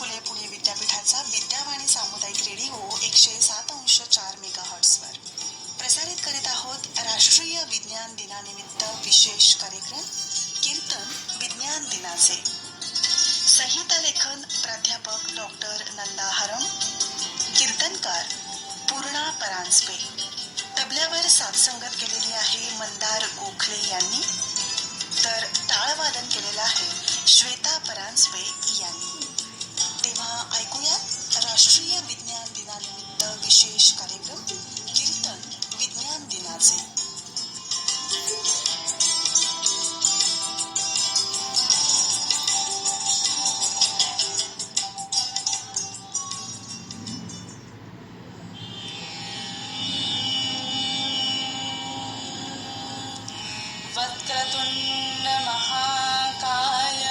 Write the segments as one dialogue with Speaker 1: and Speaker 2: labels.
Speaker 1: फुले पुणे विद्यापीठाचा विद्यावाणी सामुदायिक रेडिओ 107.4 मेगाहर्ट्झवर प्रसारित करीत आहोत. राष्ट्रीय विज्ञान दिनानिमित्त विशेष कार्यक्रम कीर्तन विज्ञान दिनाचे. संहिता लेखन प्राध्यापक डॉक्टर नंदा हरम. कीर्तनकार पूर्णा परांजपे. तबल्यावर साथसंगत केलेली आहे मंदार गोखले यांनी, तर टाळवादन केलेलं आहे श्वेता परांजपे यांनी. तेव्हा ऐकूयात राष्ट्रीय विज्ञान दिनानिमित्त विशेष कार्यक्रम कीर्तन विज्ञान दिनाचे.
Speaker 2: वक्रतुंड महाकाय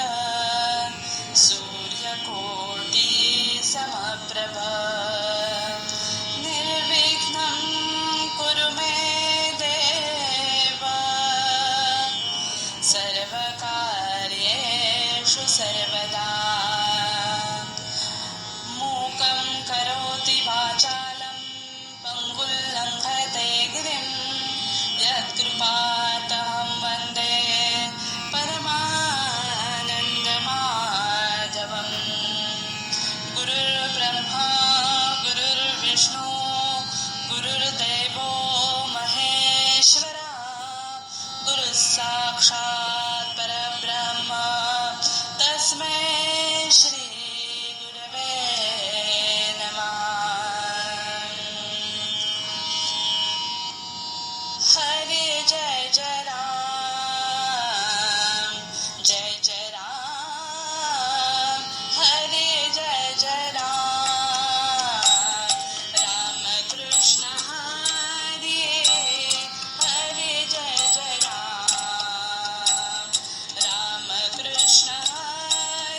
Speaker 2: सूर्यकोटि समप्रभ निर्विघ्नं कुरु मे देव सर्वकार्येषु सर्वदा. मूकं करोति वाचालं पङ्गुं लङ्घयते गिरिं यत्कृपातहं वन्दे परमानन्दमाधवम्. गुरुर्ब्रह्मा गुरुर्विष्णु गुरुर्देवो महेश्वरा गुरुः साक्षात् परब्रह्म तस्मै श्री गुरवे नमः. हरे जय जय राम जय जय राम. हरे जय जय राम राम कृष्ण हरे. हरे जय जय राम राम कृष्ण हरे.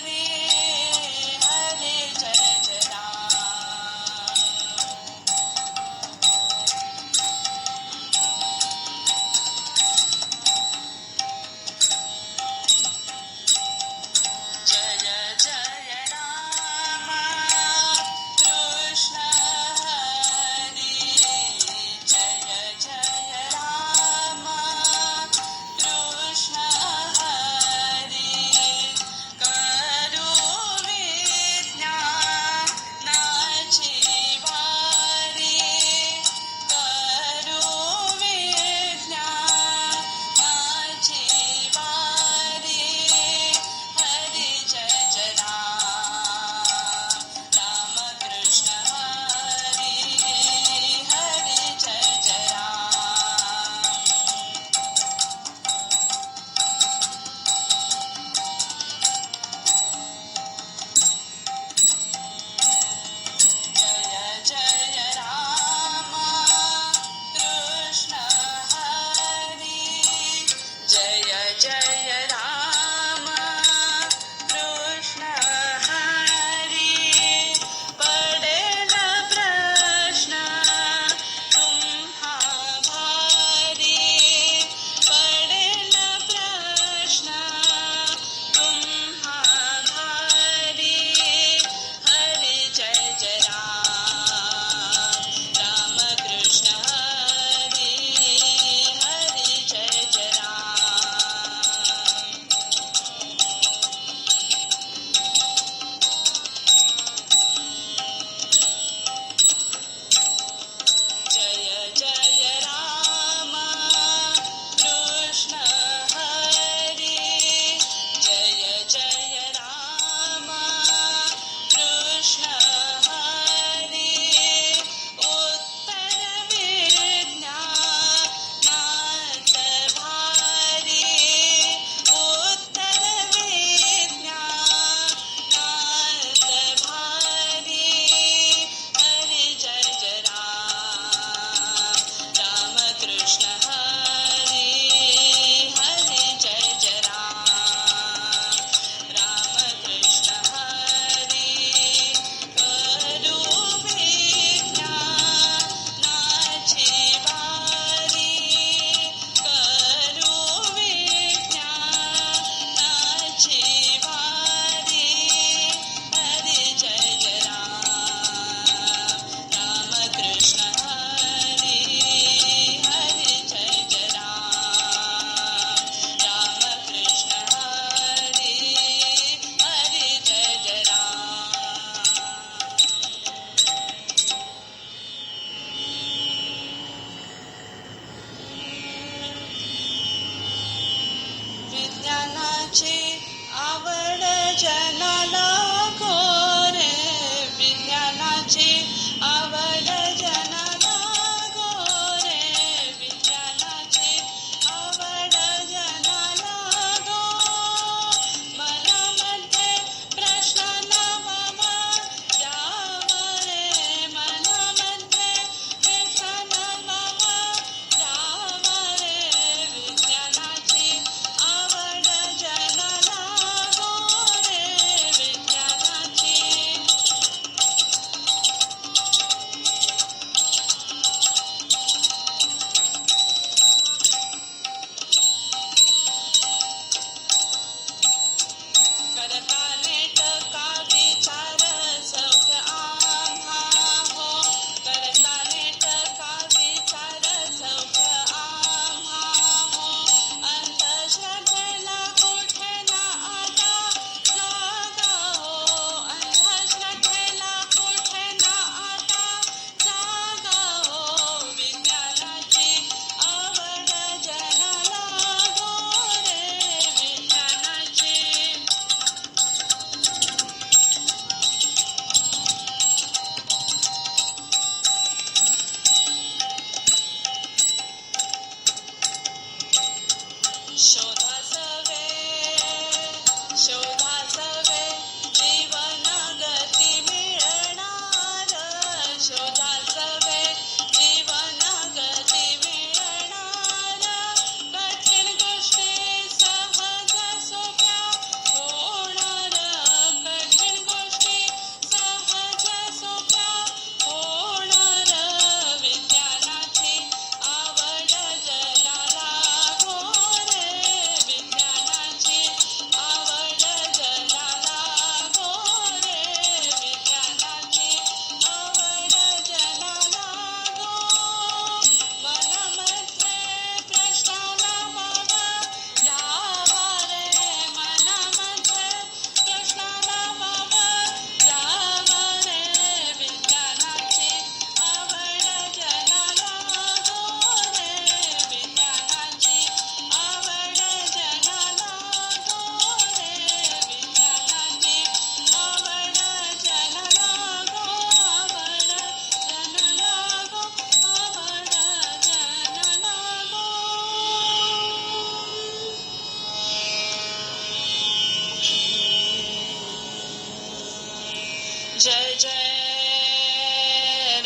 Speaker 2: जय जय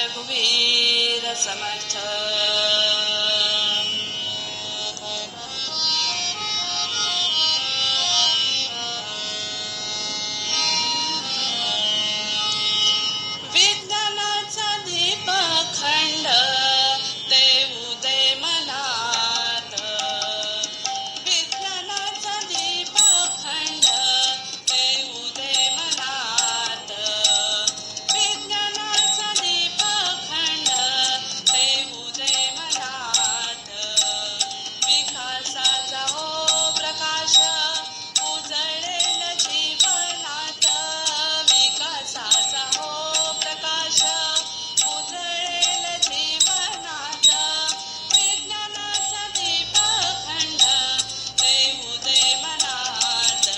Speaker 2: रघुवीर समर्थ. विज्ञानाचा दीप खंड ते उदय मनात. विज्ञानाचा दीप खंड ते उदय मनात. विज्ञानाचा दीप खंड ते उदय मनात. विकासाचा हो प्रकाश उजळेल जीवनात. विकासाचा हो प्रकाश उजळेल जीवनात. विज्ञानाचा दीप खंड ते उदय मनात.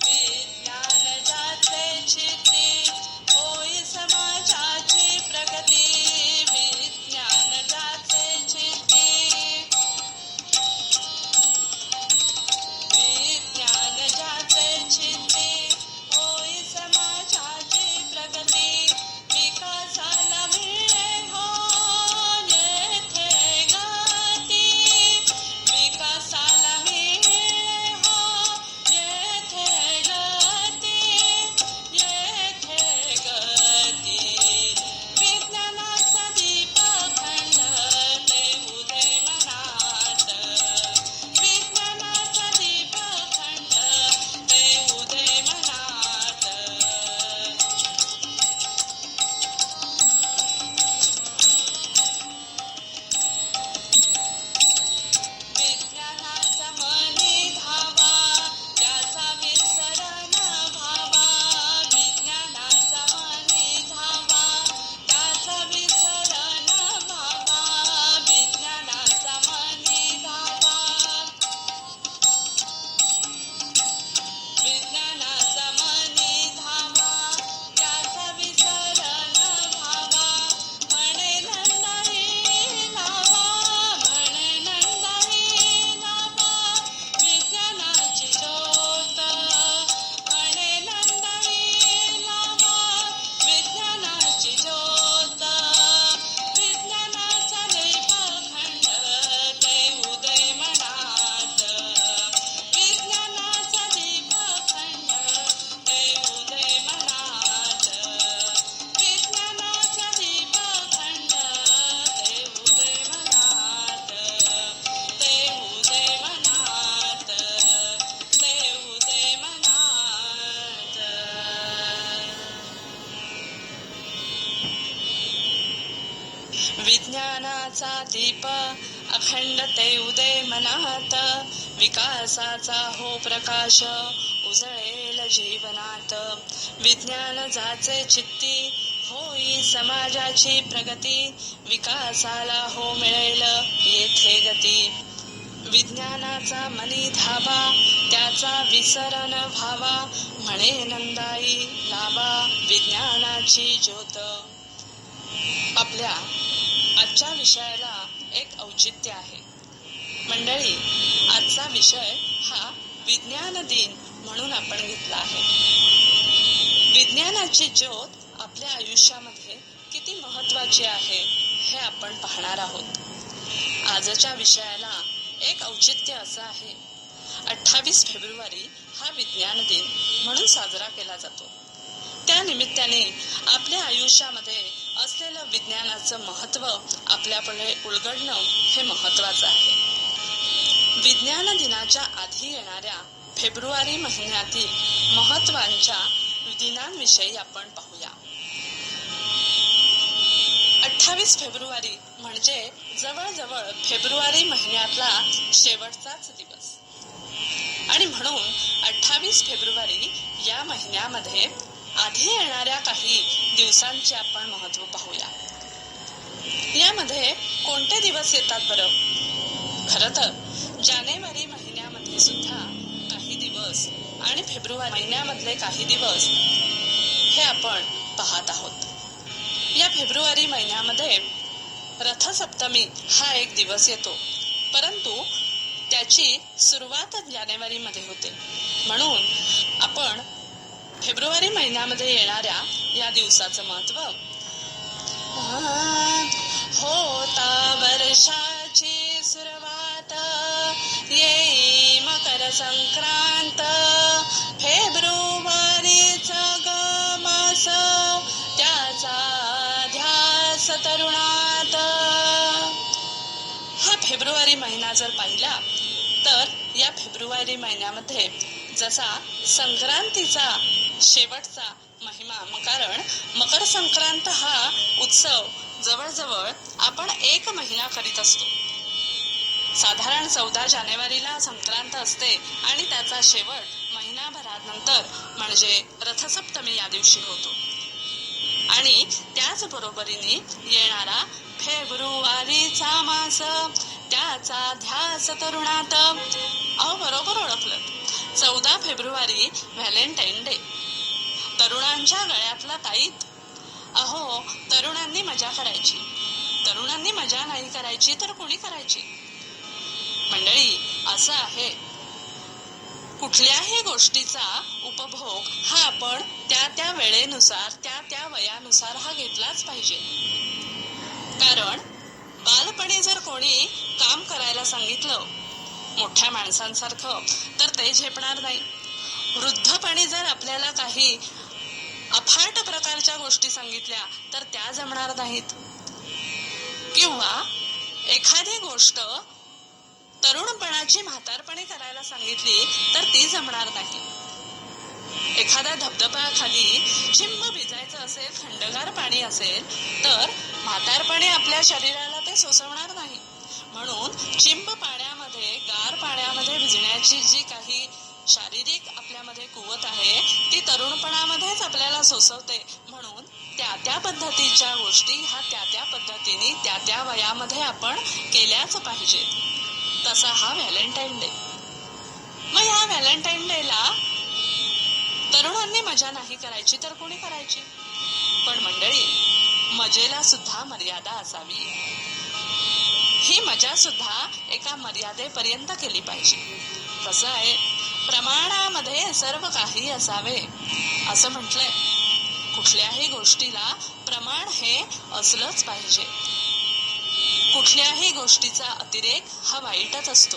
Speaker 2: विज्ञान ज्याचे चित्ती होई समाजाची प्रगती. विज्ञान ज्याचे चित्ती विज्ञान ज्याचे चित्ती होई समाजाची प्रगती. विकासाला मिळे हो येथे गती. विकासाला मिळे हो येथे गती. येथे गती. विज्ञानाचा दीप खंड ते उदय मनात. विज्ञानाचा दीप खंड ते उदय मनात. विज्ञानाचा मनी धावा त्याचा विसर न व्हावा. विज्ञानाचा मनी धावा त्याचा विसर न व्हावा. विज्ञानाचा मनी धावा विज्ञानाचा मनी धावा त्याचा विसर न व्हावा. म्हणे नंदाई लावा. म्हणे नंदाई लावा. विज्ञानाची ज्योत. म्हणे नंदाई लावा. विज्ञानाची ज्योत. विज्ञानाचा दीप खंड ते उदय मनात. विज्ञानाचा दीप खंड ते उदय मनात. विज्ञानाचा दीप खंड ते उदय मनात. ते उदय मनात. ते उदय मनात. विज्ञानाचा दीप अखंड ते उदय मनात. विकासाचा हो प्रकाश उजळेल जीवनात. विज्ञान जाचे चित्ती होई समाजाची प्रगती. विकासाला हो मिळेल येथे गती. विज्ञानाचा मनी धावा त्याचा विसर न व्हावा. म्हणे नंदाई लावा. विज्ञानाची ज्योत. आपल्या आजच्या विषयाला एक औचित्य आहे. मंडळी, आजचा विषय हा विज्ञान दिन म्हणून आपण घेतला आहे. विज्ञानाची ज्योत आपल्या आयुष्यामध्ये किती महत्वाची आहे हे आपण पाहणार आहोत. आजच्या विषयाला एक औचित्य असं आहे, 28 फेब्रुवारी हा विज्ञान दिन म्हणून साजरा केला जातो. त्या निमित्ताने आपल्या आयुष्यामध्ये असलेलं विज्ञानाचं महत्त्व आपल्यापुढे उलगडणं हे महत्त्वाचं आहे. विज्ञान दिनाच्या आधी येणाऱ्या फेब्रुवारी महिन्यातील महत्त्वाच्या दिनांविषयी आपण पाहूया. 28 फेब्रुवारी म्हणजे जवळजवळ फेब्रुवारी महिन्यातला शेवटचाच दिवस आणि म्हणून 28 फेब्रुवारी या महिन्यामध्ये आधी येणाऱ्या काही दिवसांचे आपण महत्त्व पाहूया. यामध्ये कोणते दिवस येतात बरं? खरं तर जानेवारी महिन्यामध्ये सुद्धा काही दिवस आणि फेब्रुवारी महिन्यामधले काही दिवस हे आपण पाहत आहोत. या फेब्रुवारी महिन्यामध्ये रथसप्तमी हा एक दिवस येतो, परंतु त्याची सुरुवात जानेवारीमध्ये होते. म्हणून आपण फेब्रुवारी महिन्यामध्ये येणाऱ्या या दिवसाचं महत्त्व, होता वर्षाची सुरुवात, येई मकर संक्रांत, फेब्रुवारीचा ग मास, त्याचा ध्यास तरुणात. हा फेब्रुवारी महिना जर पाहिला तर या फेब्रुवारी महिन्यामध्ये जसा संक्रांतीचा शेवटचा महिमा, कारण मकर संक्रांत हा उत्सव जवळजवळ आपण 1 महिना करीत असतो. साधारण 14 जानेवारीला संक्रांत असते आणि त्याचा शेवट महिनाभरानंतर म्हणजे रथसप्तमी या दिवशी होतो. आणि त्याच बरोबरीने येणारा फेब्रुवारीचा मास, त्याचा ध्यास तरुणात. बरोबर ओळखलं. 14 फेब्रुवारी व्हॅलेंटाईन डे, तरुणांच्या गळ्यातला ताईत. तरुणांनी मजा करायची. तरुणांनी मजा नाही करायची तर कोणी करायची? मंडळी, असं आहे, कुठल्याही गोष्टीचा उपभोग हा आपण त्या वेळेनुसार, त्या वयानुसार हा घेतलाच पाहिजे. कारण बालपणी जर कोणी काम करायला सांगितलं मोठ्या माणसांसारखं तर ते झेपणार नाही. वृद्धपणी जर आपल्याला काही अफाट प्रकारच्या गोष्टी सांगितल्या तर त्या जमणार नाहीत. किंवा एखादी गोष्ट तरुणपणाची म्हातारपणी करायला सांगितली तर ती जमणार नाही. एखाद्या धबधब्याखाली चिंब भिजायचं असेल, थंडगार पाणी असेल तर म्हातारपणी आपल्या शरीराला ते सोसवणार नाही. म्हणून चिंब पाण्यामध्ये, गार पाण्यामध्ये भिजण्याची जी काही शारीरिक आपल्यामध्ये कुवत आहे ती तरुणपणामध्येच आपल्याला सोसवते. म्हणून त्या पद्धतीच्या गोष्टी ह्या त्या पद्धतीने त्या वयामध्ये आपण केल्याच पाहिजेत. तसा हा व्हॅलेंटाईन डे. मग ह्या व्हॅलेंटाईन डेला तरुणांनी मजा नाही करायची तर कोणी करायची? पण मंडळी, मजेला सुद्धा मर्यादा असावी. ही मजा सुद्धा एका मर्यादेपर्यंत केली पाहिजे. कसं आहे, प्रमाणामध्ये सर्व काही असावे असं म्हटलंय. कुठल्याही गोष्टीला प्रमाण हे असलंच पाहिजे. कुठल्याही गोष्टीचा अतिरेक हा वाईटच असतो.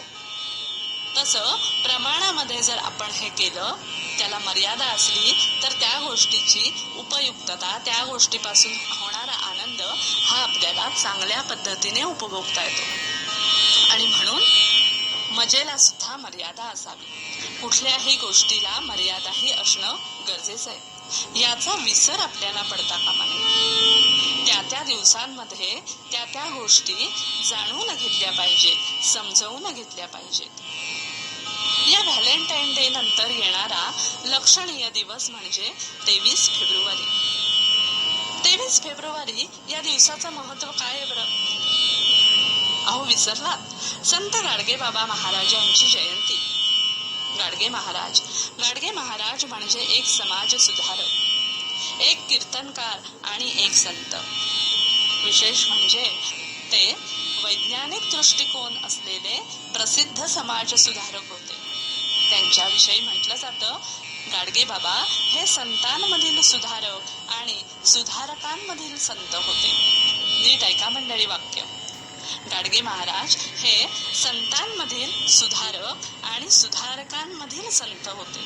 Speaker 2: तसं प्रमाणामध्ये जर आपण हे केलं, त्याला मर्यादा असली तर त्या गोष्टीची उपयुक्तता, त्या गोष्टीपासून होणारा आनंद हा आपल्याला चांगल्या पद्धतीने उपभोगता येतो. आणि म्हणून मजेला सुद्धा मर्यादा असावी. कुठल्याही गोष्टीला मर्यादाही असणं गरजेचं आहे. याचा विसर आपल्याला पडता कामा नये. त्या दिवसांमध्ये त्या गोष्टी जाणून घेतल्या पाहिजेत, समजवून घेतल्या पाहिजेत. या व्हॅलेंटाईन डे नंतर येणारा लक्षणीय दिवस म्हणजे 23 फेब्रुवारी. 23 फेब्रुवारी या दिवसाचं महत्व काय आहे बरं? विसरलात? संत गाडगेबाबा महाराज यांची जयंती. गाडगे महाराज म्हणजे एक समाज सुधारक, एक कीर्तनकार आणि एक संत. विशेष म्हणजे ते वैज्ञानिक दृष्टिकोन असलेले प्रसिद्ध समाज सुधारक होते. त्यांच्याविषयी म्हटलं जातं, गाडगे बाबा हे संतांमधील सुधारक आणि सुधारकांमधील संत होते. नीट ऐका मंडळी वाक्य. गाडगे महाराज हे संतांमधील सुधारक आणि सुधारकांमधील संत होते.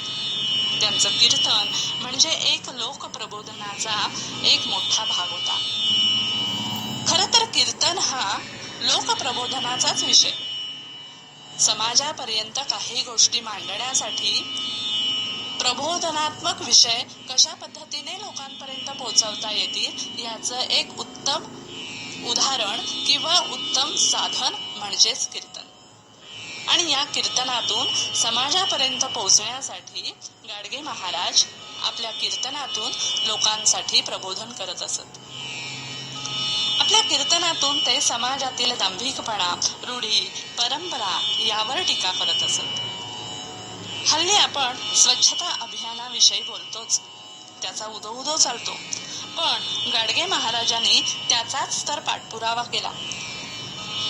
Speaker 2: त्यांचं कीर्तन म्हणजे एक लोक प्रबोधनाचा एक मोठा भाग होता. खरं तर कीर्तन हा लोक प्रबोधनाचाच विषय. समाजापर्यंत काही गोष्टी मांडण्यासाठी प्रबोधनात्मक विषय कशा पद्धतीने लोकांपर्यंत पोहोचवता येतील याचं एक उत्तम उदाहरण किंवा उत्तम साधन म्हणजेच कीर्तन. आणि या कीर्तनातून समाजापर्यंत पोहोचण्यासाठी गाडगे महाराज आपल्या कीर्तनातून लोकांसाठी प्रबोधन करत असत. आपल्या कीर्तनातून ते समाजातील दांभिकपणा, रूढी, परंपरा यावर टीका करत असत. हल्ली आपण स्वच्छता अभियानाविषयी बोलतोच, त्याचा उदो चालतो. पण गाडगे महाराजांनी त्याचाच तर पाठपुरावा केला.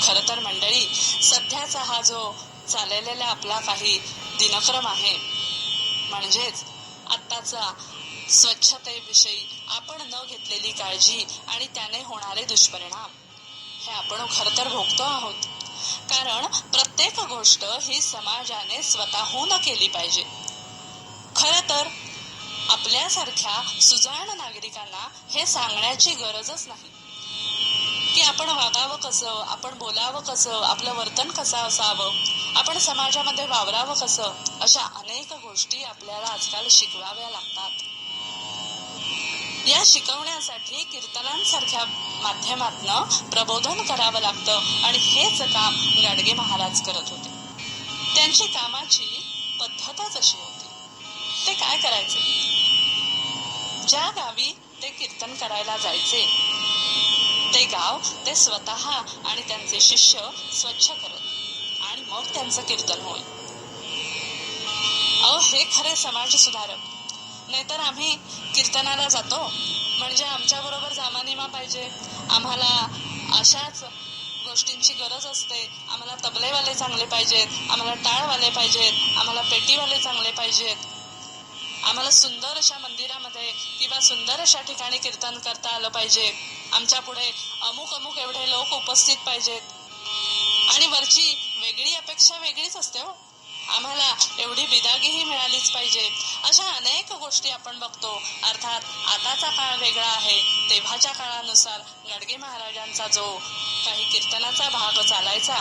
Speaker 2: खरं तर मंडळी, सध्याचा हा जो चाललेला आपला काही दिनक्रम आहे, म्हणजेच आत्ताचा स्वच्छतेविषयी आपण न घेतलेली काळजी आणि त्याने होणारे दुष्परिणाम, हे आपण खरं तर भोगतो आहोत. कारण प्रत्येक गोष्ट ही समाजाने स्वतःहून केली पाहिजे. खरं तर आपल्यासारख्या सुजाण नागरिकांना हे सांगण्याची गरजच नाही की आपण वागावं कसं, आपण बोलावं कसं, आपलं वर्तन कसं असावं, आपण समाजामध्ये वावरावं कसं. अशा अनेक गोष्टी आपल्याला आजकाल शिकवाव्या लागतात. या शिकवण्यासाठी कीर्तनांसारख्या माध्यमातनं प्रबोधन करावं लागतं आणि हेच काम गाडगे महाराज करत होते. त्यांची कामाची पद्धतच अशी होती. ते काय करायचे? ज्या गावी ते कीर्तन करायला जायचे ते गाव ते स्वतः आणि त्यांचे शिष्य स्वच्छ करत आणि मग त्यांचं कीर्तन होईल. अहो, हे खरे समाज सुधारक. नाहीतर आम्ही कीर्तनाला जातो म्हणजे आमच्या बरोबर जामानिमा पाहिजे, आम्हाला अशाच गोष्टींची गरज असते, आम्हाला तबलेवाले चांगले पाहिजेत, आम्हाला टाळवाले पाहिजेत, आम्हाला पेटीवाले चांगले पाहिजेत, आम्हाला सुंदर अशा मंदिरामध्ये किंवा सुंदर अशा ठिकाणी कीर्तन करता आलं पाहिजे, आमच्या पुढे अमुक अमुक एवढे लोक उपस्थित पाहिजेत. आणि वरची वेगळी अपेक्षा वेगळीच असते हो, आम्हाला एवढी बिदागीही मिळालीच पाहिजे. अशा अनेक गोष्टी आपण बघतो. अर्थात आताचा काळ वेगळा आहे. तेव्हाच्या काळानुसार गाडगे महाराजांचा जो काही कीर्तनाचा भाग चालायचा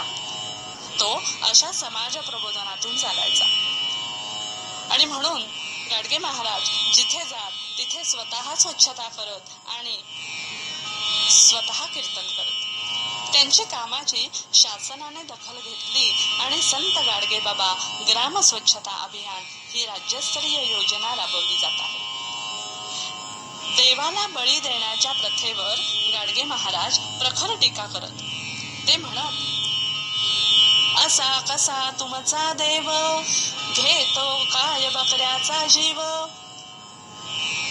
Speaker 2: तो अशा समाज प्रबोधनातून चालायचा. आणि म्हणून गाडगे महाराज जिथे जात तिथे स्वतः स्वच्छता करत आणि स्वतः कीर्तन करत. त्यांची कामाची शासनाने दखल घेतली आणि संत गाडगे बाबा ग्राम स्वच्छता अभियान ही राज्यस्तरीय योजना राबवली जात आहे. देवाला बळी देण्याच्या प्रथेवर गाडगे महाराज प्रखर टीका करत. ते म्हणत, असा कसा तुमचा देव घेतो काय बकऱ्याचा जीव.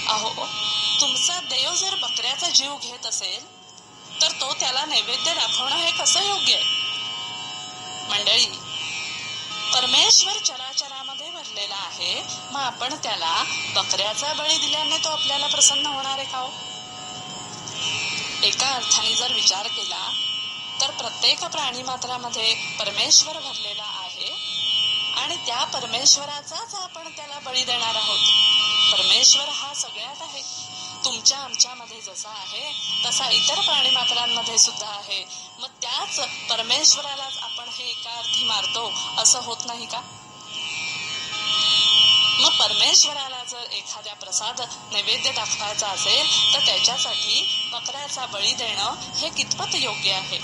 Speaker 2: अहो, तुमचा देव जर बकऱ्याचा जीव घेत असेल तर तो त्याला नैवेद्य दाखवणं हे कसं योग्य आहे? मंडळी, परमेश्वर चराचरामध्ये भरलेला आहे, मग आपण त्याला बकऱ्याचा बळी दिल्याने तो आपल्याला प्रसन्न होणार आहे का हो? एका अर्थाने जर विचार केला तर प्रत्येक प्राणी मात्रामध्ये परमेश्वर भरलेला आहे आणि त्या परमेश्वराचाच आपण त्याला बळी देणार आहोत. परमेश्वर हा सगळ्यात आहे. तुमच्या आमच्यामध्ये जसा आहे तसा इतर प्राणी मात्रांमध्ये सुद्धा आहे. मग त्याच परमेश्वरालाच आपण हे एका अर्थी मारतो असं होत नाही का? मग परमेश्वराला जर एखाद्या प्रसाद नैवेद्य दाखवायचा असेल तर त्याच्यासाठी बकऱ्याचा बळी देणं हे कितपत योग्य आहे?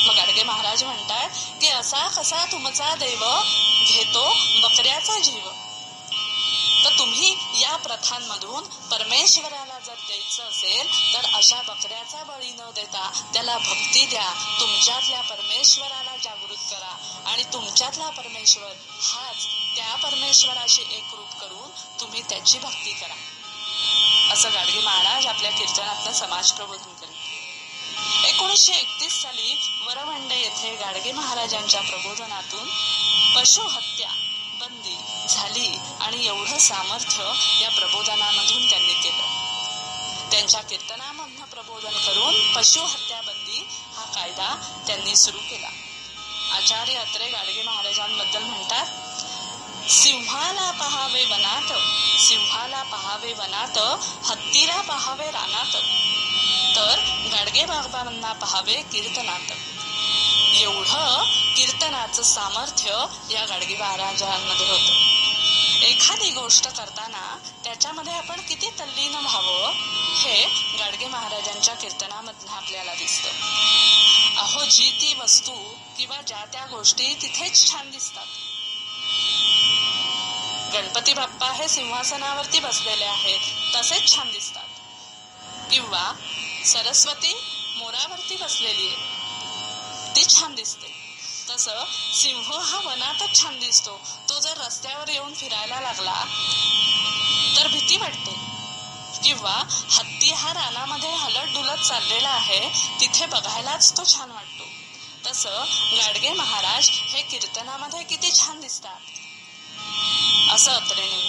Speaker 2: मग गाडगे महाराज म्हणतात की असा कसा तुमचा देव घेतो बकऱ्याचा जीव. तर तुम्ही या प्रथांमधून परमेश्वराला जर द्यायचं असेल तर अशा बकऱ्याचा बळी न देता त्याला भक्ती द्या. तुमच्यातल्या परमेश्वराला जागृत करा आणि तुमच्यातला परमेश्वर हाच त्या परमेश्वराशी एकरूप करून तुम्ही त्याची भक्ती करा, असं गाडगे महाराज आपल्या कीर्तनातलं समाज प्रबोधन करीत. 1931 साली वरवंडे येथे गाडगे महाराजांच्या प्रबोधनातून पशुहत्या बंदी झाली आणि एवढं सामर्थ्य या प्रबोधनामधून त्यांनी केलं. त्यांच्या कीर्तनामधनं प्रबोधन करून पशुहत्या बंदी हा कायदा त्यांनी सुरू केला. आचार्य अत्रे गाडगे महाराजांबद्दल म्हणतात, सिंहाला पहावे वनात, सिंहाला पहावे वनात, हत्तीला पहावे रानात, तर गाडगे बाबांना पहावे कीर्तनात. एवढं कीर्तनाचं सामर्थ्य या गाडगे महाराजांमध्ये होतं. एखादी गोष्ट करताना त्याच्यामध्ये आपण किती तल्लीन व्हावं हे गाडगे महाराजांच्या कीर्तनामधनं आपल्याला दिसतं. अहो, जी ती वस्तू किंवा ज्या त्या गोष्टी तिथेच छान दिसतात. गणपती बाप्पा हे सिंहासनावरती बसलेले आहेत तसेच छान दिसतात, किंवा सरस्वती मोरावरती बसलेली आहे ती छान दिसते. तसं सिंह हा वनातच छान दिसतो. तो जर रस्त्यावर येऊन फिरायला लागला तर भीती वाटते किंवा हत्ती हा रानामध्ये हलत डुलत चाललेला आहे, तिथे बघायलाच तो छान वाटतो. तसं गाडगे महाराज हे कीर्तनामध्ये किती छान दिसतात असं अत्रेने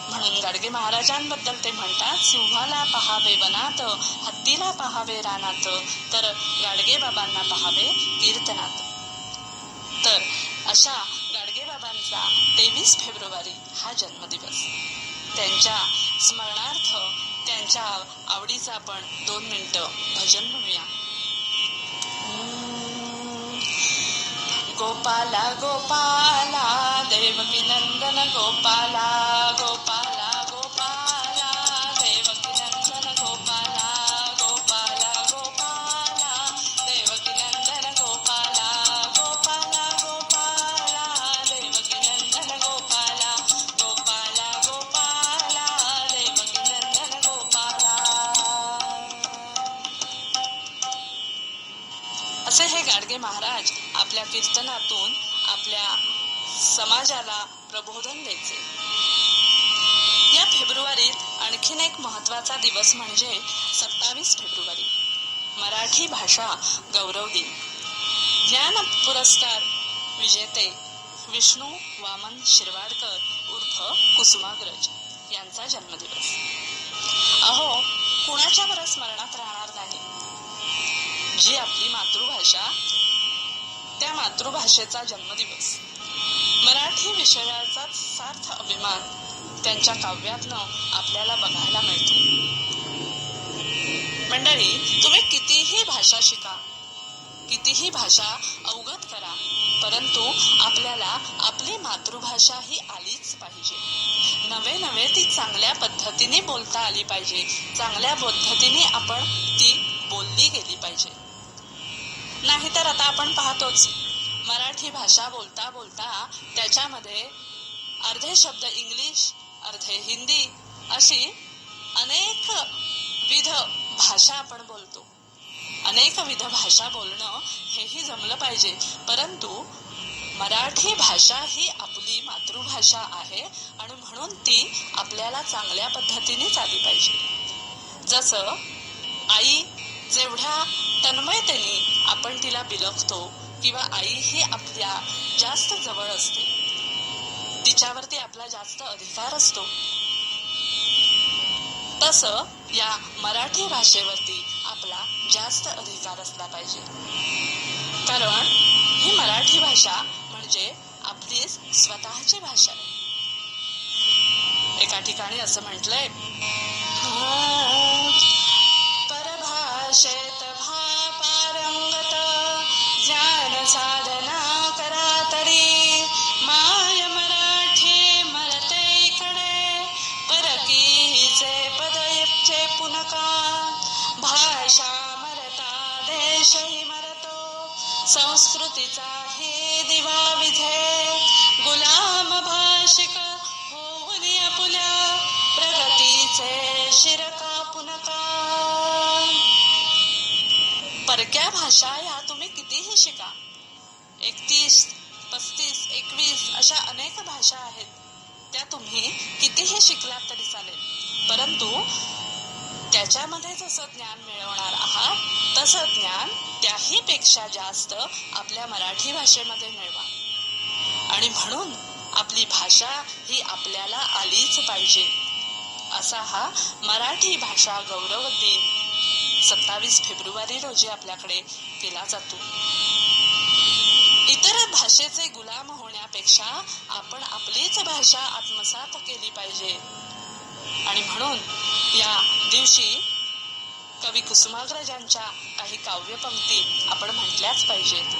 Speaker 2: म्हणून गाडगे महाराजांबद्दल ते म्हणतात, सिंहाला पहावे वनात, हत्तीला पहावे रानात, तर गाडगे बाबांना पहावे कीर्तनात. तर अशा गाडगे बाबांचा 23 फेब्रुवारी हा जन्मदिवस. त्यांच्या स्मरणार्थ त्यांच्या आवडीचं आपण 2 मिनिटं भजन म्हणूया. गोपाला गोपाला देवकी नंदन गोपाला, गोपाला गोपाला देवकी नंदन गोपाला, गोपाला गोपाला देवकी नंदन गोपाला, गोपाला गोपाला देवकी नंदन गोपाला, गोपाला गोपाला देवकी नंदन गोपाला. असे हे गाडगे महाराज आपल्या कीर्तनातून आपल्या समाजाला प्रबोधन द्यायचे. या फेब्रुवारीत आणखीन एक महत्वाचा दिवस म्हणजे 27 फेब्रुवारी, मराठी भाषा गौरव दिन. ज्ञान पुरस्कार विजेते विष्णू वामन शिरवाडकर उर्फ कुसुमाग्रज यांचा जन्मदिवस. अहो, कुणाच्या बरं स्मरणात राहणार नाही. जी आपली मातृभाषा, त्या मातृभाषेचा जन्मदिवस, मराठी विषयाचा सार्थ अभिमान त्यांच्या काव्यातनं आपल्याला बघायला मिळतो. मंडळी, तुम्ही कितीही भाषा शिका, कितीही भाषा अवगत करा, परंतु आपल्याला आपली मातृभाषा ही आलीच पाहिजे. नवे ती चांगल्या पद्धतीने बोलता आली पाहिजे, चांगल्या पद्धतीने आपण ती बोलली गेली पाहिजे. नाहीतर आता आपण पाहतोच, मराठी भाषा बोलता बोलता त्याच्यामध्ये अर्धे शब्द इंग्लिश, अर्धे हिंदी, अशी अनेक विध भाषा आपण बोलतो. अनेक विध भाषा बोलणं हेही जमलं पाहिजे, परंतु मराठी भाषा ही आपली मातृभाषा आहे आणि म्हणून ती आपल्याला चांगल्या पद्धतीनेच आली पाहिजे. जसं आई जेवढ्या तन्मयतेने आपण तिला बिलगतो किंवा आई ही आपल्या जास्त जवळ असते, तिच्यावरती आपला जास्त अधिकार असतो, तसं या मराठी भाषेवरती आपला जास्त अधिकार असला पाहिजे. कारण ही मराठी भाषा म्हणजे आपली स्वतःची भाषा आहे. एका ठिकाणी असं म्हटलंय, परभाषेत पारंगत ज्ञान साधना करा तरी, माय मराठी मरते इकडे परकीचे पदचे पुनका, भाषा मरता देशही मरतो, संस्कृतीचा हे दिवा विझे, गुलाम भाषिक होऊन आपुल्या प्रगतीचे शिरका पुनका. परक्या भाषा या तुम्ही कितीही शिका, 31, 35, 21 अशा अनेक भाषा आहेत, त्या तुम्ही कितीही शिकलात तरी चालेल, परंतु त्याच्यामध्ये जसं ज्ञान मिळवणार आहात तसं ज्ञान त्याही पेक्षा जास्त आपल्या मराठी भाषेमध्ये मिळवा. आणि म्हणून आपली भाषा ही आपल्याला आलीच पाहिजे. असा हा मराठी भाषा गौरव दिन 27 फेब्रुवारी रोजी आपल्याकडे केला जातो. इतर भाषेचे गुलाम होण्यापेक्षा आपण आपलीच भाषा आत्मसात केली पाहिजे. आणि म्हणून या दिवशी कवी कुसुमाग्रजांच्या काही काव्यपंक्ती आपण म्हटल्याच पाहिजेत.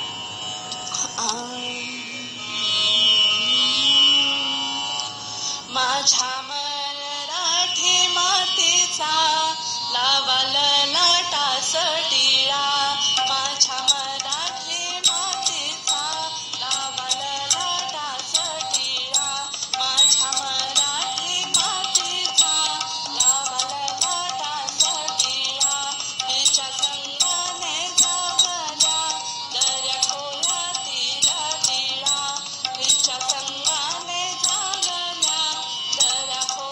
Speaker 2: माझ्या मराठी मातीचा लावाल लाटास टिळा, माझ्या मराठी मातीचा लावाल लाटास टिळा, माझ्या मराठी मातीचा लावाल लाटास टिळा, हिच्या संगाने जागल्या दर्या खोऱ्यातील टिळा, हिच्या संगाने जागल्या दर्या खोऱ्यातील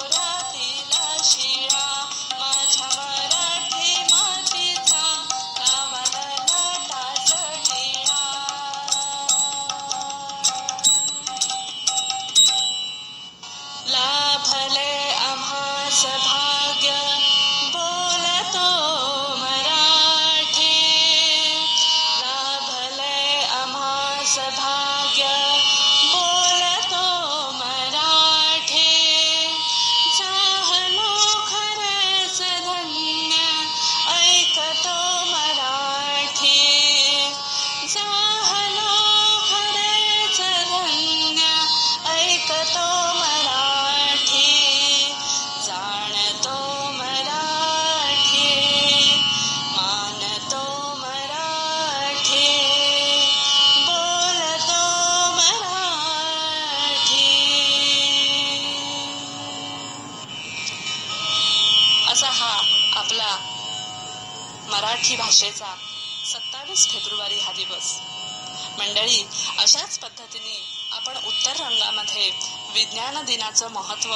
Speaker 2: लाभले आम्हास भाग्य बोलतो मराठी. लाभले आम्हास भाग्य बोलतो मराठी. झालो खरेच धन्य ऐकतो मराठी. झालो खरेच धन्य ऐकतो मराठी. जाणतो मराठी. मानतो मराठी. बोलतो मराठी. असा हा आपला मराठी भाषेचा 27 फेब्रुवारी हा दिवस. मंडळी, अशाच पद्धतीने आपण उत्तर रंगामध्ये विज्ञान दिनाचं महत्त्व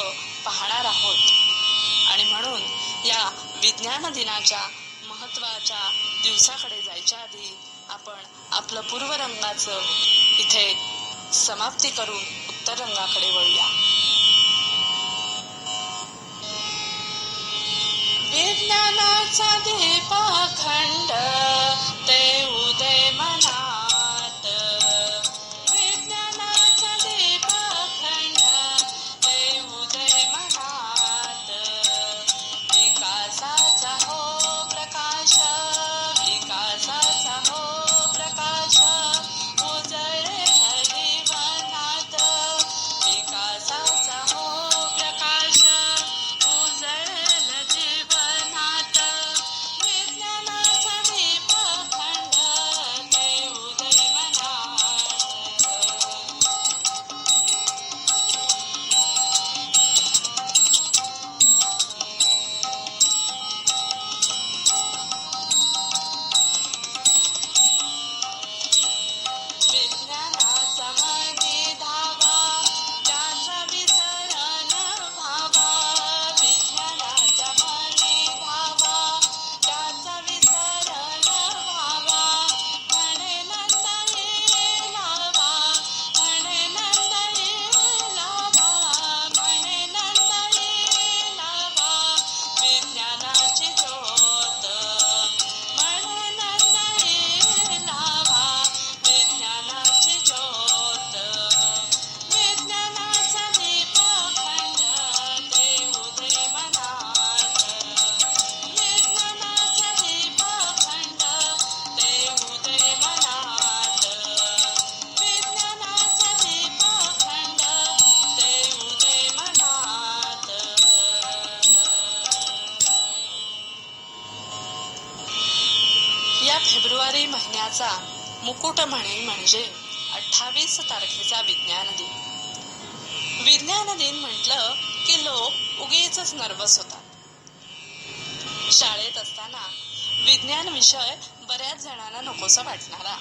Speaker 2: पाहणार आहोत. आणि म्हणून या विज्ञान दिनाच्या महत्त्वाच्या दिवसाकडे जायच्या आधी आपण आपलं पूर्व रंगाचं इथे समाप्ती करून उत्तर रंगाकडे वळूया. विज्ञानाचा दीपखंड ते उदय मनात. विज्ञानाचा दीपखंड ते उदय मनात. विकासाचा हो प्रकाश. विकासाचा हो प्रकाश उजळेल जीवनात. विकासाचा हो प्रकाश उजळेल जीवनात. विज्ञानाचा दीपखंड ते उदय मनात. विज्ञानाचा मनी धावा त्याचा विसरण व्हावा. विज्ञानाचा मनी धावा त्याचा विसरण व्हावा. म्हणे नंदही लावा. म्हणे नंदही लावा. म्हणे नंदही लावा. विज्ञानाची ज्योत. म्हणे नंदही लावा. विज्ञानाची ज्योत. विज्ञानाचा दीपखंड ते उदय मनात. विज्ञानाचा दीपखंड ते उदय मनात. विज्ञानाचा दीपखंड ते उदय मनात. या फेब्रुवारी महिन्याचा मुकुटमणी म्हणजे 28 तारखेचा विज्ञान दिन. विज्ञान दिन म्हटलं की लोक उगीचच नर्वस होतात. शाळेत असताना विज्ञान विषय बऱ्याच जणांना नकोसा वाटणारा.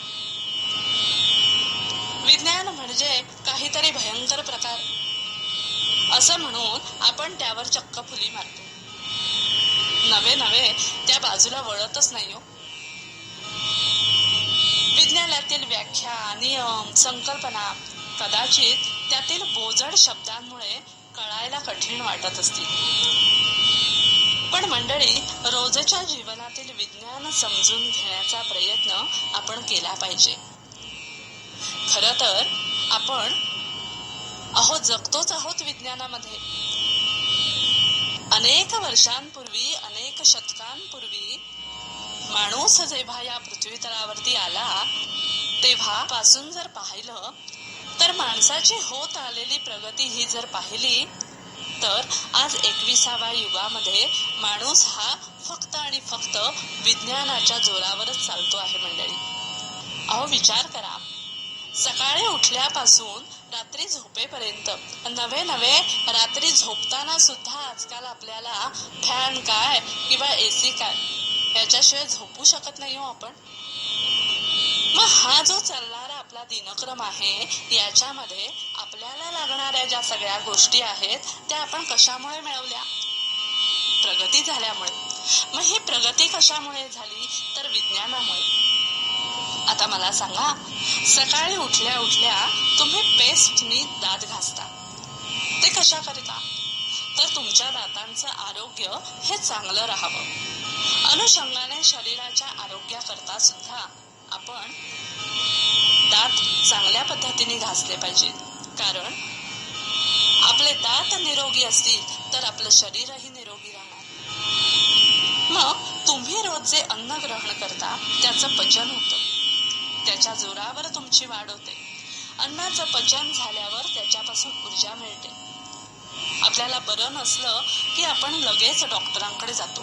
Speaker 2: विज्ञान म्हणजे काहीतरी भयंकर प्रकार असं म्हणून आपण त्यावर चक्क फुली मारतो. नवे नवे त्या बाजूला वळतच नाही हो. विज्ञानातील व्याख्या, नियम, संकल्पना कदाचित त्यातील बोजड शब्दांमुळे कळायला कठीण वाटत असतील. पण मंडळी, रोजच्या जीवनातील विज्ञान समजून घेण्याचा प्रयत्न आपण केला पाहिजे. खरं तर आपण जगतोच आहोत विज्ञानामध्ये. अनेक वर्षांपूर्वी, अनेक शतकांपूर्वी माणूस जेव्हा या पृथ्वी तलावरती आला तेव्हा पासून जर पाहिलं तर माणसाची होत आलेली प्रगती ही जर पाहिली तर आज 21व्या युगामध्ये माणूस हा फक्त आणि फक्त विज्ञानाच्या जोरावरच चालतो आहे मंडळी. अहो विचार करा, सकाळी उठल्यापासून रात्री झोपेपर्यंत नवे नवे रात्री झोपताना सुद्धा आजकाल आपल्याला फॅन काय किंवा एसी काय याच्याशिवाय झोपू शकत नाही हो आपण. मग हा जो चालणारा आपला दिनक्रम आहे याच्यामध्ये आपल्याला लागणाऱ्या ज्या सगळ्या गोष्टी आहेत त्या आपण कशामुळे मिळवल्या? प्रगती झाल्यामुळे. मग ही प्रगती कशामुळे झाली? तर विज्ञानामुळे. आता मला सांगा, सकाळी उठल्या उठल्या तुम्ही पेस्टनी दात घासता, ते कशाकरिता? तर तुमच्या दातांचं आरोग्य हे चांगलं राहावं. अनुषंगाने शरीराच्या आरोग्याकरता सुद्धा आपण दात चांगल्या पद्धतीने घासले पाहिजेत. कारण आपले दात निरोगी असतील तर आपलं शरीरही निरोगी राहणार. मग तुम्ही रोज जे अन्न ग्रहण करता त्याचं पचन होतं, त्याच्या जोरावर तुमची वाढ होते. अन्नाचं पचन झाल्यावर त्याच्यापासून ऊर्जा मिळते. आपल्याला बरं नसलं की आपण लगेच डॉक्टरांकडे जातो.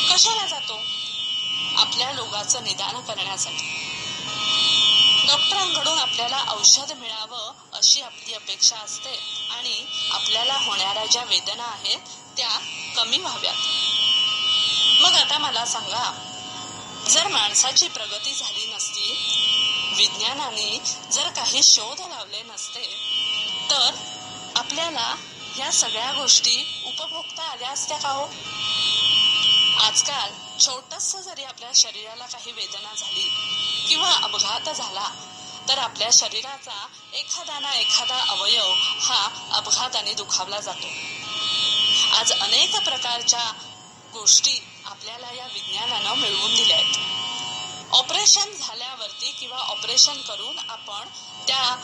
Speaker 2: कशाला जातो? आपल्या रोगाचं निदान करण्यासाठी. डॉक्टरांकडून आपल्याला औषध मिळावं अशी आपली अपेक्षा असते आणि आपल्याला होणाऱ्या ज्या वेदना आहेत त्या कमी व्हाव्यात. मग आता मला सांगा, जर माणसाची प्रगती झाली नसती, विज्ञानाने जर काही शोध लावले नसते, तर आपल्याला ह्या सगळ्या गोष्टी उपभोगता आल्या असत्या का हो? आजकाल छोटंसं जरी आपल्या शरीराला काही वेदना झाली किंवा अपघात झाला तर आपल्या शरीराचा एखादा ना एखादा अवयव हा अपघाताने दुखावला जातो. आज अनेक प्रकारच्या गोष्टी आपल्याला या विज्ञानानं मिळवून दिल्या आहेत. ऑपरेशन झाल्यावरती किंवा ऑपरेशन करून आपण त्या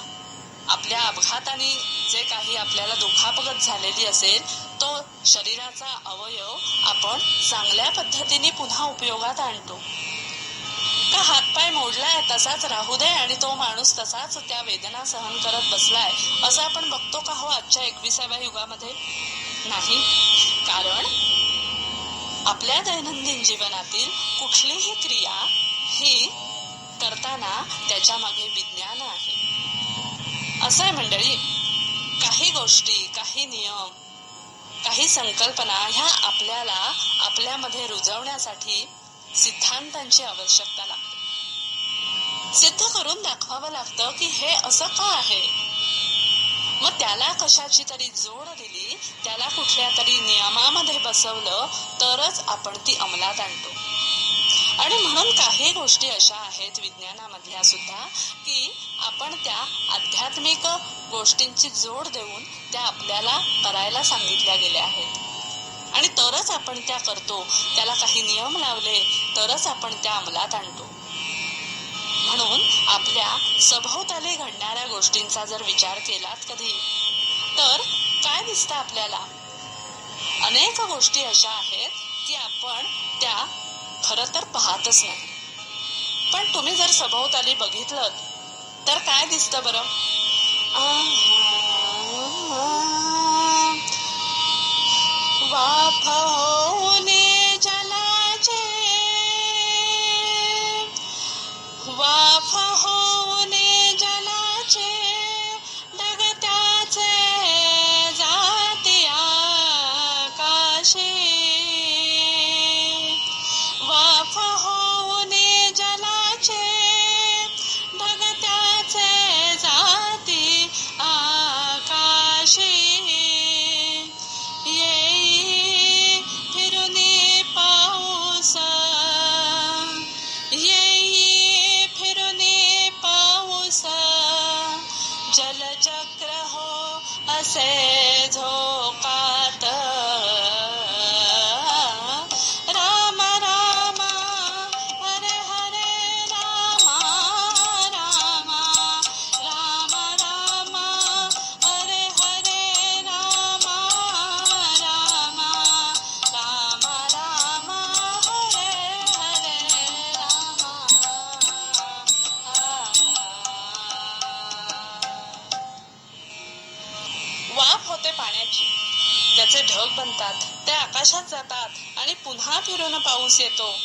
Speaker 2: आपल्या अपघाताने जे काही आपल्याला दुखापत झालेली असेल तो शरीराचा अवयव आपण चांगल्या पद्धतीने पुन्हा उपयोगात आणतो. का हातपाय मोडलाय तसाच राहू दे आणि तो माणूस तसाच त्या वेदना सहन करत बसलाय असं आपण बघतो का हो आजच्या 21व्या युगामध्ये? नाही. कारण आपल्या दैनंदिन जीवनातील कुठलीही क्रिया ही करताना त्याच्या मागे विज्ञान आहे. असं आहे मंडळी, काही गोष्टी, काही नियम, काही संकल्पना ह्या आपल्याला आपल्यामध्ये रुजवण्यासाठी सिद्धांतांची आवश्यकता लागते. सिद्ध करून दाखवावं लागतं की हे असं का आहे. मग त्याला कशाची तरी जोड दिली, त्याला कुठल्या तरी नियमामध्ये बसवलं तरच आपण ती अंमलात आणतो. आणि म्हणून काही गोष्टी अशा आहेत विज्ञानामधल्या सुद्धा की आपण त्या आध्यात्मिक गोष्टींची जोड देऊन त्या आपल्याला करायला सांगितल्या गेल्या आहेत आणि तरच आपण त्या करतो. त्याला काही नियम लावले तरच आपण त्या अंमलात आणतो. म्हणून आपल्या सभोवताली घडणाऱ्या गोष्टींचा जर विचार केलात कधी तर काय दिसतं आपल्याला? अनेक गोष्टी अशा आहेत की आपण त्या खरं तर पाहतच नाही. पण तुम्ही जर सभोवताली बघितलं तर काय दिसतं बरं? वाफ होऊने जलाचे, वाफ होऊने जलाचे, ढगत्याचे जाती आकाशे. वाफ होऊने जलाचे, ढगत्याचे जाती आकाशे. येई फिरुनी पाऊस, येई फिरुनी पाऊस, जलचक्र हो असे झोकात. राम राम हरे हरे राम, राम राम राम हरे हरे राम, राम राम राम हरे हरे राम. वाफ होते पाण्याची, त्याचे ढग बनतात, ते आकाशात जातात आणि पुन्हा फिरून पाऊस येतो.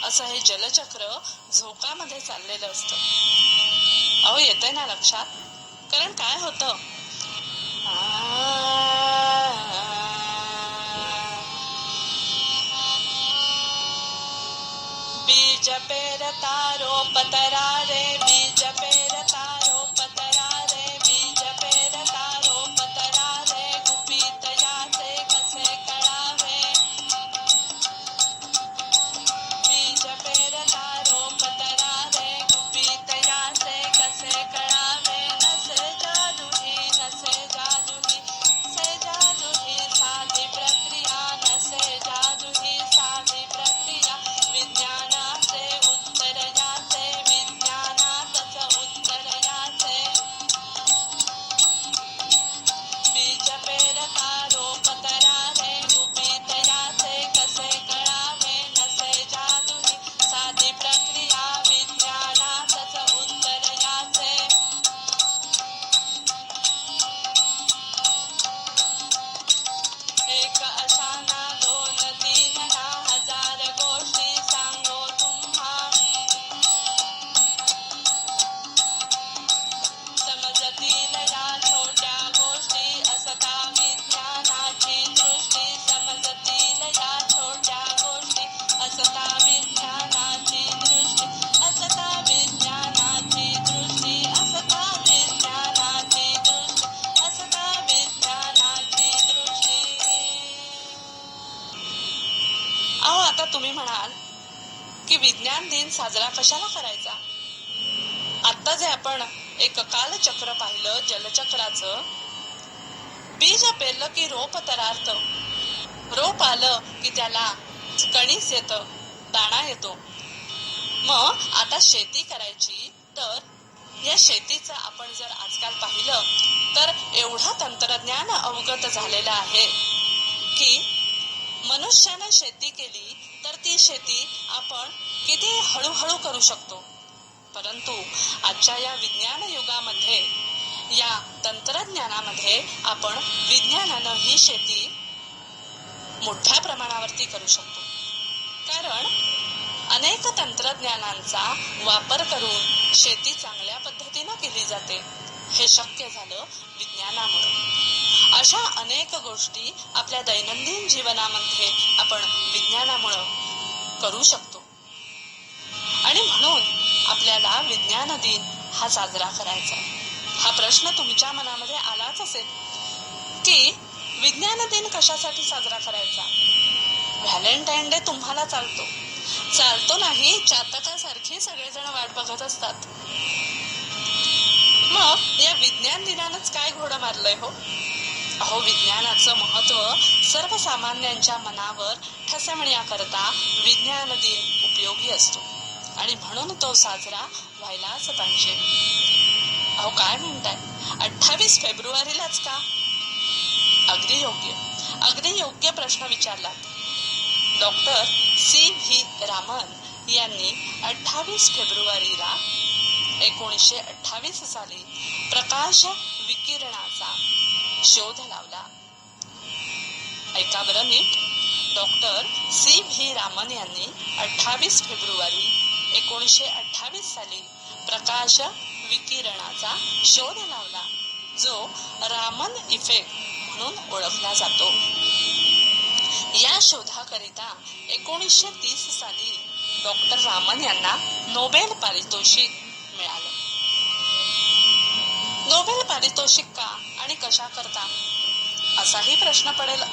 Speaker 2: असं हे जलचक्र झोकामध्ये चाललेलं असतं. अहो येतंय ना लक्षात? कारण काय होतं, बीज पेरता रोपतरा रे, बीज पेरता रोपतरा रे, बीज पेरता रोपतरा रे, गुपित याचे कसे कळावे. बीज पेरता रोपतरा रे, गुपित याचे कसे कळावे. नसे जादुही, नसे जादुही, तुम्ही म्हणाल की विज्ञान दिन साजरा कशाला करायचा? आता जे आपण एक कालचक्र पाहिलं, जलचक्राचं, बीज पेरलं की रोप तरारत, रोप आलं की त्याला कणीस येतं, दाणा येतो. मग आता शेती करायची, तर या शेतीचं आपण जर आजकाल पाहिलं तर एवढं तंत्रज्ञान अवगत झालेलं आहे की मनुष्यानं शेती केली तर ती शेती आपण किती हळूहळू करू शकतो. परंतु आजच्या या विज्ञान युगामध्ये, या तंत्रज्ञानामध्ये आपण विज्ञानानं ही शेती मोठ्या प्रमाणावरती करू शकतो. कारण अनेक तंत्रज्ञानांचा वापर करून शेती चांगल्या पद्धतीनं केली जाते. हे शक्य झालं विज्ञानामुळे. अशा अनेक गोष्टी आपल्या दैनंदिन जीवनामध्ये आपण विज्ञानामुळे करू शकतो. आणि म्हणून आपल्याला विज्ञान दिन हा साजरा करायचा. हा प्रश्न तुमच्या मनामध्ये आलाच असेल की विज्ञान दिन कशासाठी साजरा करायचा? व्हॅलेंटाईन डे तुम्हाला चालतो नाही, चातकासारखी सगळेजण वाट बघत असतात. मग या विज्ञान दिनानंच काय घोडं मारलंय हो? अहो, विज्ञानाचं महत्व सर्वसामान्यांच्या मनावर ठसवण्याकरता विज्ञान दिन उपयोगी असतो आणि म्हणून तो साजरा व्हायलाच पाहिजे. अहो, काय म्हणताय, 28 फेब्रुवारीलाच का? अगदी योग्य प्रश्न विचारला. Doctor C.V. रामन यांनी 28 फेब्रुवारीला 1928 साली प्रकाश विकिरणाचा शोध लावला. ऐका बरं नीट. Doctor C.V. रामन यांनी 28 फेब्रुवारी 1928 साली प्रकाश विकिरणाचा शोध लावला, जो रामन इफेक्ट म्हणून ओळखला जातो. या शोधाकरिता 1930 साली डॉक्टर रामन यांना नोबेल पारितोषिक मिळालं. नोबेल पारितोषिक का आणि कशा करता, असाही प्रश्न पडेल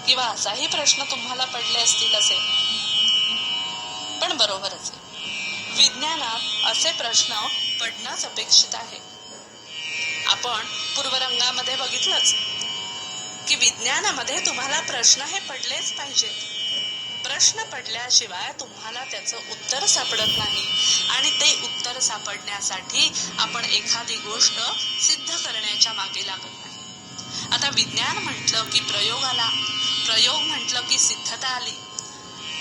Speaker 2: किंवा असाही प्रश्न तुम्हाला पडले असतील असे. पण बरोबरच आहे, विज्ञानात असे प्रश्न पडणंच अपेक्षित आहे. आपण पूर्वरंगामध्ये बघितलंच की विज्ञानामध्ये तुम्हाला प्रश्न हे पडलेच पाहिजेत. प्रश्न पडल्याशिवाय तुम्हाला त्याचं उत्तर सापडत नाही आणि ते उत्तर सापडण्यासाठी आपण एखादी गोष्ट सिद्ध करण्याच्या मागे लागत नाही. आता विज्ञान म्हटलं की प्रयोग आला, प्रयोग म्हटलं की सिद्धता आली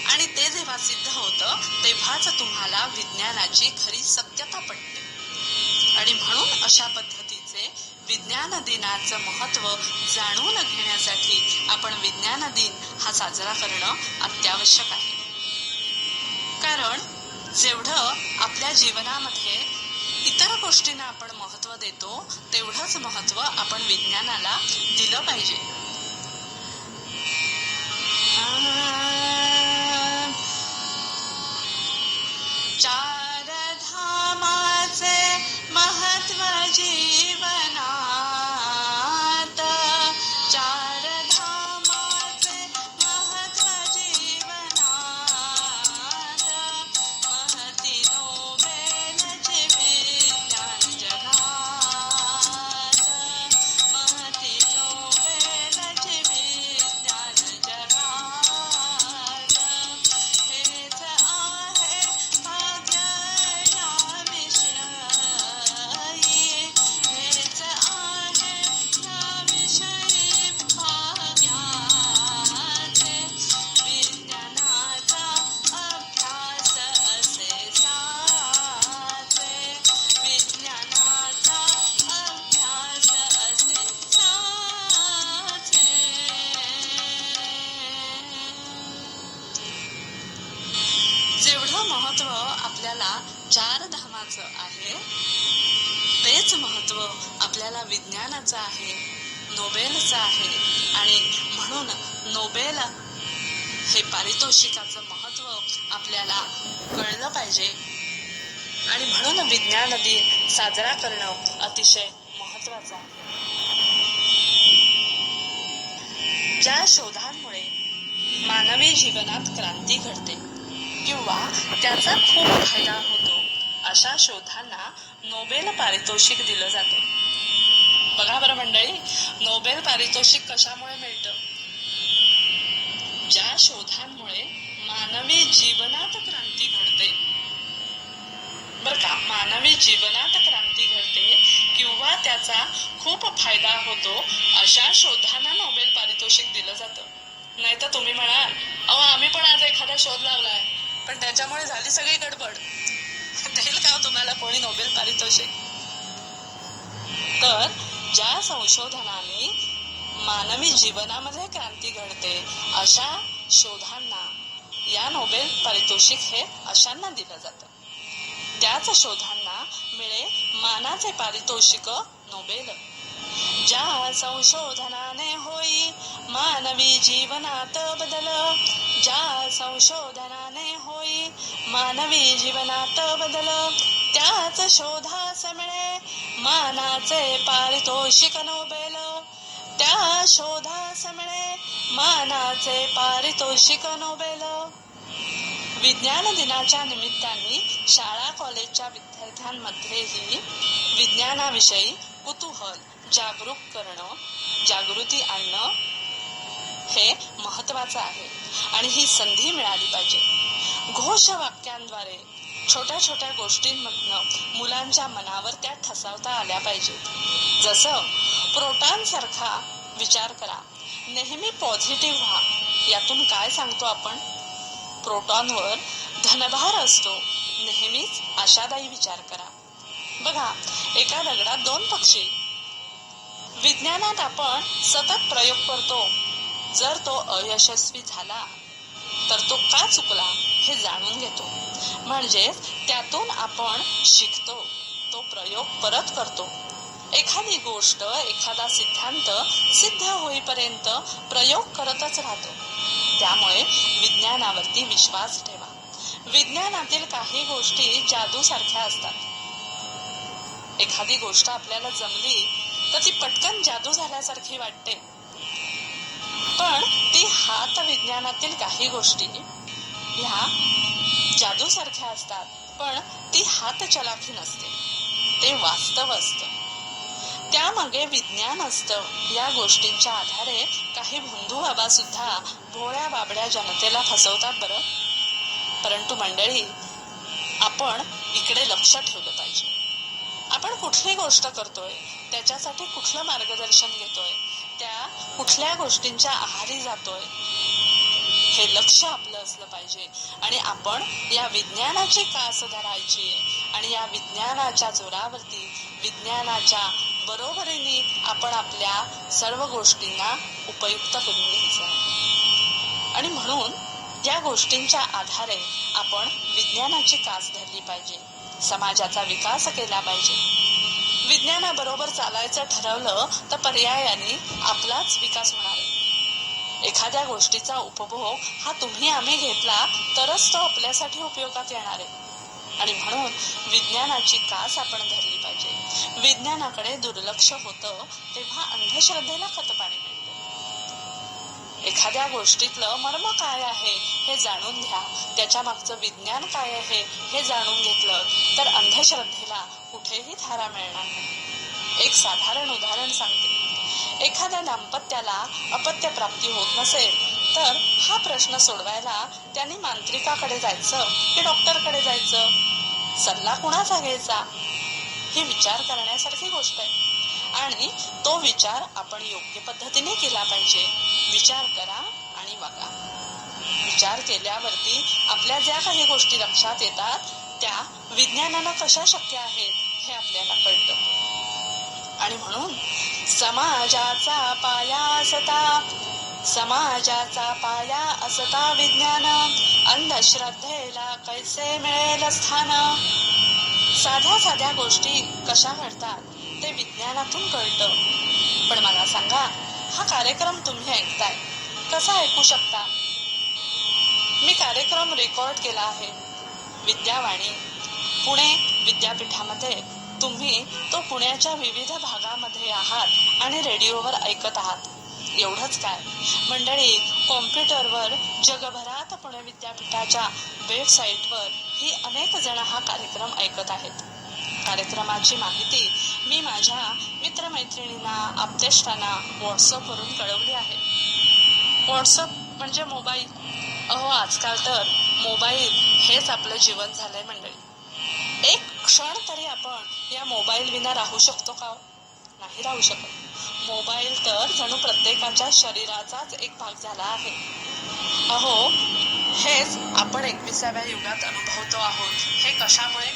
Speaker 2: आणि ते जेव्हा सिद्ध होतं तेव्हाच तुम्हाला विज्ञानाची खरी सत्यता पटते. आणि म्हणून अशा पद्धतीचे विज्ञान दिनाचं महत्व जाणून घेण्यासाठी आपण विज्ञान दिन हा साजरा करणं अत्यावश्यक आहे. कारण जेवढं आपल्या जीवनामध्ये इतर गोष्टींना आपण महत्व देतो, तेवढंच महत्व आपण विज्ञानाला दिलं पाहिजे. चार धामाचे महत्व जीवनात, चार धामाचे महत्व जीवनात, महती नोबेलचे विज्ञान जगात, महती नोबेलचे विज्ञान जगात. हेच आहे भाग्य या विषयी, हेच आहे या विषयी भाग्याचे. विज्ञानाचा अभ्यास असे साचे, विज्ञानाचा अभ्यास असे साचे. जेवढं महत्व आपल्याला चार धामाचं आहे, तेच महत्व आपल्याला विज्ञानाचं आहे, नोबेलचं आहे. आणि म्हणून नोबेल हे पारितोषिकाचं महत्व आपल्याला कळलं पाहिजे. आणि म्हणून विज्ञान दिन साजरा करणं अतिशय महत्वाचं आहे. ज्या शोधांमुळे मानवी जीवनात क्रांती घडते किंवा त्याचा खूप फायदा होतो अशा शोधांना नोबेल पारितोषिक दिलं जातं. बघा बरं मंडळी, नोबेल पारितोषिक कशामुळे मिळतं? ज्या शोधांमुळे मानवी जीवनात क्रांती घडते. बर का, मानवी जीवनात क्रांती घडते किंवा त्याचा खूप फायदा होतो अशा शोधांना नोबेल पारितोषिक दिलं जातं. नाही तर तुम्ही म्हणाल, अहो आम्ही पण आज एखादा शोध लावलाय पण त्याच्यामुळे झाली सगळी गडबड, देईल का तुम्हाला कोणी नोबेल पारितोषिक? तर ज्या संशोधनाने मानवी जीवनामध्ये क्रांती घडते अशा शोधांना या नोबेल पारितोषिक हे अशांना दिलं जातं. त्याच शोधांना मिळे मानाचे पारितोषिक नोबेल. ज्या संशोधनाने होई मानवी जीवनात बदल, ज्या संशोधनाने होई मानवी जीवनात बदल, त्याच शोधास मिळे मानाचे पारितोषिक नोबेल, त्या शोधास मिळे मानाचे पारितोषिक नोबेल. विज्ञान दिनाच्या निमित्ताने शाळा कॉलेजच्या विद्यार्थ्यांमध्येही विज्ञानाविषयी कुतूहल जागरूक करणं, जागृती आणणं हे महत्वाचं आहे आणि ही संधी मिळाली पाहिजे. घोषवाक्यांद्वारे छोट्या छोट्या गोष्टींमधनं मुलांच्या मनावर त्या ठसवता आल्या पाहिजेत. जसं प्रोटॉन सारखा विचार करा, नेहमी पॉझिटिव्ह व्हा. यातून काय सांगतो आपण? प्रोटॉनवर धनभार असतो, नेहमीच आशादायी विचार करा. बघा, एका दगडात दोन पक्षी. विज्ञानात आपण सतत प्रयोग करतो. जर तो अयशस्वी झाला तर तो का चुकला हे जाणून घेतो, म्हणजे त्यातून आपण शिकतो, तो प्रयोग परत करतो. एखादी गोष्ट, एखादा सिद्धांत सिद्ध होईपर्यंत प्रयोग करतच राहतो. त्यामुळे विज्ञानावरती विश्वास ठेवा. विज्ञानातील काही गोष्टी जादू सारख्या असतात. एखादी गोष्ट आपल्याला जमली तर ती पटकन जादू झाल्यासारखी वाटते, पण ती हात विज्ञानातील काही गोष्टी ह्या जादू सारख्या असतात, पण ती हात चलाखी नसते, ते वास्तव असतं. त्यामागे विज्ञान असतं. या गोष्टींच्या आधारे काही भोंदू बाबा सुद्धा भोळ्या बाबड्या जनतेला फसवतात बरं. परंतु मंडळी, आपण इकडे लक्ष ठेवलं पाहिजे. आपण कुठली गोष्ट करतोय, त्याच्यासाठी कुठलं मार्गदर्शन घेतोय, त्या कुठल्या गोष्टींच्या आहारी जातोय, हे लक्ष आपलं असलं पाहिजे. आणि आपण या विज्ञानाची कास धरायची आणि या विज्ञानाच्या जोरावरती, विज्ञानाच्या बरोबरीने आपण आपल्या सर्व गोष्टींना उपयुक्त करून घ्यायचं. आणि म्हणून या गोष्टींच्या आधारे आपण विज्ञानाची कास धरली पाहिजे, समाजाचा विकास केला पाहिजे. विज्ञानाबरोबर चालायचं ठरवलं तर पर्यायाने आपलाच विकास होणार आहे. एखाद्या गोष्टीचा उपभोग हा तुम्ही आम्ही घेतला तरच तो आपल्यासाठी उपयोगात येणार आहे. आणि म्हणून विज्ञानाची कास आपण धरली पाहिजे. विज्ञानाकडे दुर्लक्ष होतं तेव्हा अंधश्रद्धेला खतपाणी मिळतं. एखाद्या गोष्टीतलं मर्म काय आहे हे जाणून घ्या, त्याच्या मागचं विज्ञान काय आहे हे जाणून घेतलं तर अंधश्रद्धेला कुठेही थारा मिळणार नाही. एक साधारण उदाहरण सांगते. एखाद्या दाम्पत्याला अपत्य प्राप्ती होत नसेल तर हा प्रश्न सोडवायला त्यांनी मांत्रिकाकडे जायचं की डॉक्टरकडे जायचं, सल्ला कुणाचा घ्यायचा, ही विचार करण्यासारखी गोष्ट आहे. आणि तो विचार आपण योग्य पद्धतीने केला पाहिजे. विचार करा आणि वागा. विचार केल्यावरती आपल्या ज्या काही गोष्टी लक्षात येतात त्या विज्ञानानं कशा शक्य आहेत हे आपल्याला कळतं. आणि म्हणून समाजाचा पाया असता विज्ञान, अंधश्रद्धेला कैसे मिळेल स्थान. साध्या साध्या गोष्टी कशा घडतात ते विज्ञानातून कळतं. पण मला सांगा, हा कार्यक्रम तुम्ही ऐकताय, कसा ऐकू शकता? मी कार्यक्रम रेकॉर्ड केला आहे. विद्यावाणी पुणे विद्यापीठामध्ये तुम्ही तो पुण्याच्या विविध भागामध्ये आहात आणि रेडिओवर ऐकत आहात. एवढंच काय मंडळी, कॉम्प्युटरवर जगभरात पुणे विद्यापीठाच्या वेबसाईटवर ही अनेक जण हा कार्यक्रम ऐकत आहेत. कार्यक्रमाची माहिती मी माझ्या मित्रमैत्रिणींना, आप्तेष्टांना व्हॉट्सअपवरून कळवली आहे. व्हॉट्सअप म्हणजे मोबाईल. अहो, आजकाल तर मोबाईल हेच आपलं जीवन झालंय मंडळी. एक क्षण तरी आपण या मोबाईल विना राहू शकतो का? नाही राहू शकत. मोबाईल तर जणू प्रत्येकाच्या शरीराचाच एक भाग झाला आहे. अहो, हेच आपण 21व्या युगात अनुभवतो आहोत. हे कशामुळे?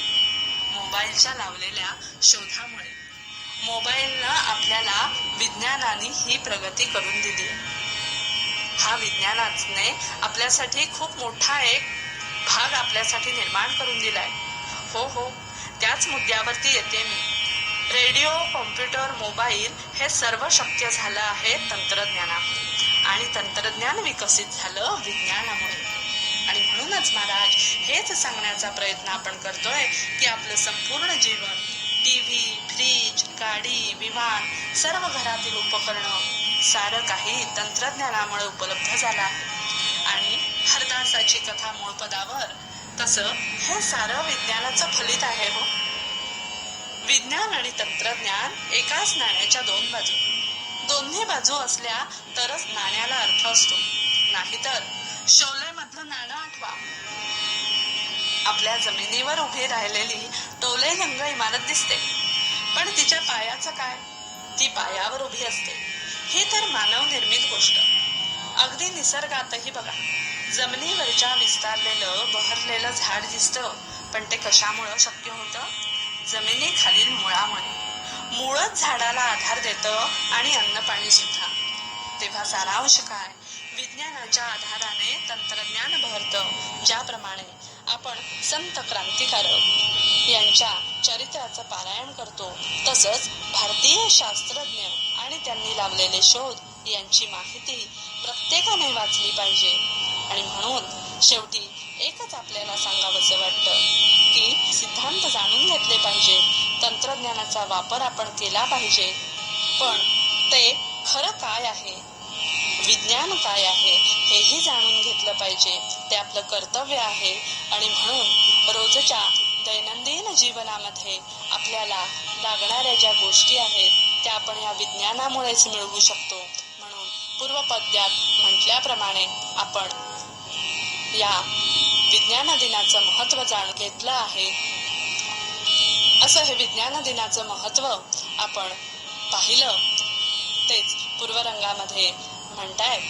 Speaker 2: मोबाईलच्या लावलेल्या शोधामुळे. मोबाईलनं आपल्याला विज्ञानाने ही प्रगती करून दिली. हा विज्ञानाने आपल्यासाठी खूप मोठा एक भाग आपल्यासाठी निर्माण करून दिलाय. हो, त्याच मुद्द्यावरती येते मी. रेडिओ, कॉम्प्युटर, मोबाईल हे सर्व शक्य झालं आहे तंत्रज्ञानामुळे, आणि तंत्रज्ञान विकसित झालं विज्ञानामुळे. आणि म्हणूनच महाराज हेच सांगण्याचा प्रयत्न आपण करतोय की आपलं संपूर्ण जीवन, टीव्ही, फ्रीज, गाडी, विमान, सर्व घरातील उपकरणं, सारं काही तंत्रज्ञानामुळे उपलब्ध झालं आहे. आणि हरदासाची कथा मूळपदावर, तसं हे सारं विज्ञानाचं फलित आहे. हो, विज्ञान आणि तंत्रज्ञान एकाच नाण्याच्या दोन बाजू. दोन्ही बाजू असल्या तरच नाण्याला अर्थ असतो. नाहीतर शोले मधलं नाणं आठवा. आपल्या जमिनीवर उभी राहिलेली टोलेगंग इमारत दिसते, पण तिच्या पायाचं काय? ती पायावर उभी असते. ही तर मानव निर्मित गोष्ट. अगदी निसर्गातही बघा, जमिनीवरच्या विस्तारलेलं बहरलेलं झाड दिसतं, पण ते कशामुळं शक्य होतं? जमिनीखालील मुळामुळे. मुळच झाडाला आधार देतं आणि अन्न पाणी सुद्धा. तेव्हा सारांश काय? विज्ञानाच्या आधाराने तंत्रज्ञान बहरतं. ज्याप्रमाणे आपण संत क्रांतिकारक यांच्या चरित्राचं पारायण करतो, तसंच भारतीय शास्त्रज्ञ आणि त्यांनी लावलेले शोध यांची माहिती प्रत्येकाने वाचली पाहिजे. आणि म्हणून शेवटी एकच आपल्याला सांगावंसं वाटतं की सिद्धांत जाणून घेतले पाहिजे, तंत्रज्ञानाचा वापर आपण केला पाहिजे, पण ते खरं काय आहे, विज्ञान काय आहे हेही जाणून घेतलं पाहिजे. ते आपलं कर्तव्य आहे. आणि म्हणून रोजच्या दैनंदिन जीवनामध्ये आपल्याला लागणाऱ्या ज्या गोष्टी आहेत त्या आपण या विज्ञानामुळेच मिळवू शकतो. म्हणून पूर्वपद्यात म्हटल्याप्रमाणे आपण या विज्ञान दिनाचं महत्त्व जाणून घेतलं आहे. असं हे विज्ञान दिनाचं महत्त्व आपण पाहिलं. तेच पूर्वरंगामध्ये म्हणतायत,